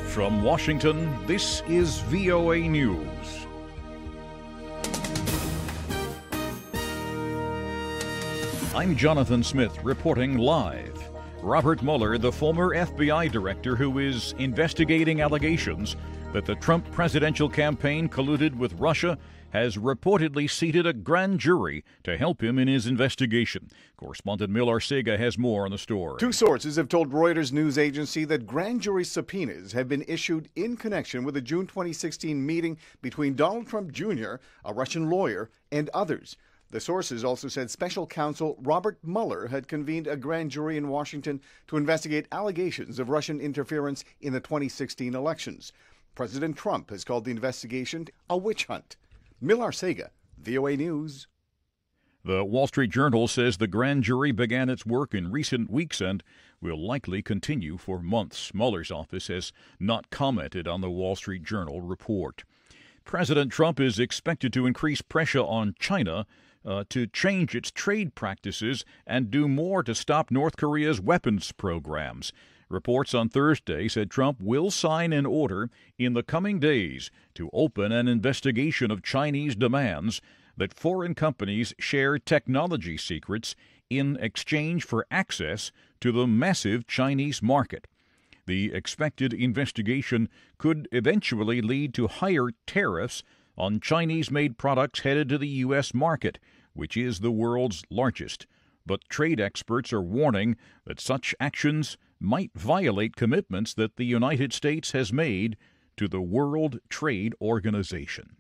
From Washington, this is VOA News. I'm Jonathan Smith reporting live. Robert Mueller, the former FBI director who is investigating allegations that the Trump presidential campaign colluded with Russia, has reportedly seated a grand jury to help him in his investigation. Correspondent Millar Sega has more on the story. Two sources have told Reuters news agency that grand jury subpoenas have been issued in connection with a June 2016 meeting between Donald Trump Jr., a Russian lawyer, and others. The sources also said special counsel Robert Mueller had convened a grand jury in Washington to investigate allegations of Russian interference in the 2016 elections. President Trump has called the investigation a witch hunt. Millar Sega, VOA News. The Wall Street Journal says the grand jury began its work in recent weeks and will likely continue for months. Mueller's office has not commented on the Wall Street Journal report. President Trump is expected to increase pressure on China to change its trade practices and do more to stop North Korea's weapons programs. Reports on Thursday said Trump will sign an order in the coming days to open an investigation of Chinese demands that foreign companies share technology secrets in exchange for access to the massive Chinese market. The expected investigation could eventually lead to higher tariffs on Chinese-made products headed to the U.S. market, which is the world's largest. But trade experts are warning that such actions might violate commitments that the United States has made to the World Trade Organization.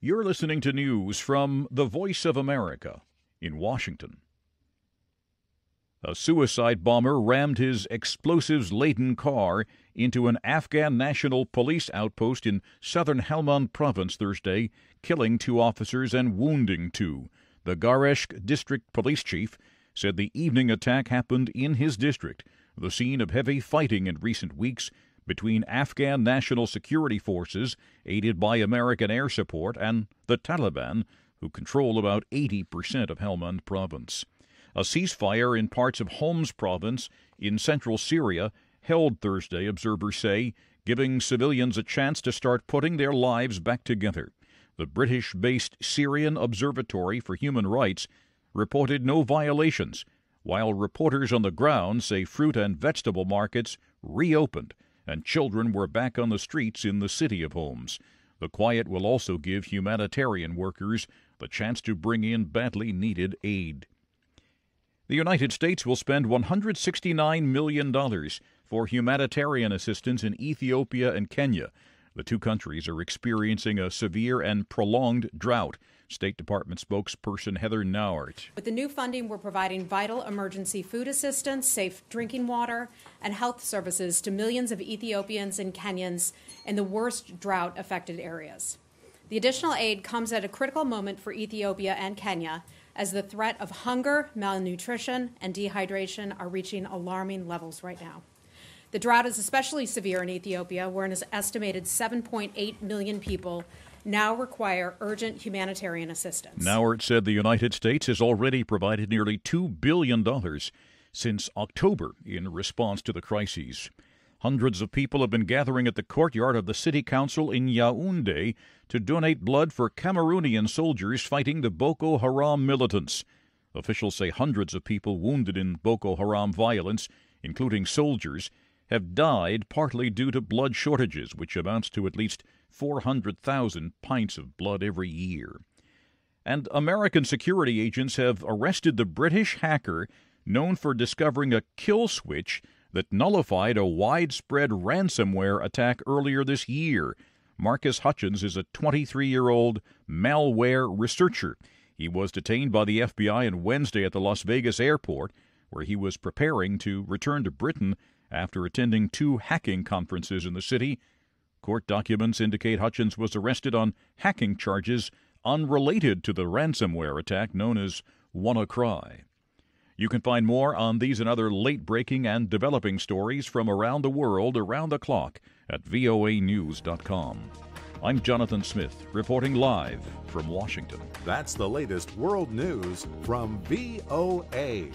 You're listening to news from the Voice of America in Washington. A suicide bomber rammed his explosives-laden car into an Afghan National Police outpost in southern Helmand province Thursday, killing 2 officers and wounding 2. The Gareshk district police chief said the evening attack happened in his district, the scene of heavy fighting in recent weeks between Afghan National Security Forces, aided by American air support, and the Taliban, who control about 80% of Helmand province. A ceasefire in parts of Homs province in central Syria held Thursday, observers say, giving civilians a chance to start putting their lives back together. The British-based Syrian Observatory for Human Rights reported no violations, while reporters on the ground say fruit and vegetable markets reopened and children were back on the streets in the city of Homs. The quiet will also give humanitarian workers the chance to bring in badly needed aid. The United States will spend $169 million for humanitarian assistance in Ethiopia and Kenya. The 2 countries are experiencing a severe and prolonged drought. State Department spokesperson Heather Nauert. With the new funding, we're providing vital emergency food assistance, safe drinking water, and health services to millions of Ethiopians and Kenyans in the worst drought-affected areas. The additional aid comes at a critical moment for Ethiopia and Kenya, as the threat of hunger, malnutrition, and dehydration are reaching alarming levels right now. The drought is especially severe in Ethiopia, where an estimated 7.8 million people now require urgent humanitarian assistance. Nauert said the United States has already provided nearly $2 billion since October in response to the crises. Hundreds of people have been gathering at the courtyard of the city council in Yaoundé to donate blood for Cameroonian soldiers fighting the Boko Haram militants. Officials say hundreds of people wounded in Boko Haram violence, including soldiers, have died partly due to blood shortages, which amounts to at least 400,000 pints of blood every year. And American security agents have arrested the British hacker known for discovering a kill switch that nullified a widespread ransomware attack earlier this year. Marcus Hutchins is a 23-year-old malware researcher. He was detained by the FBI on Wednesday at the Las Vegas airport, where he was preparing to return to Britain after attending 2 hacking conferences in the city. Court documents indicate Hutchins was arrested on hacking charges unrelated to the ransomware attack known as WannaCry. You can find more on these and other late-breaking and developing stories from around the world around the clock at voanews.com. I'm Jonathan Smith, reporting live from Washington. That's the latest world news from VOA.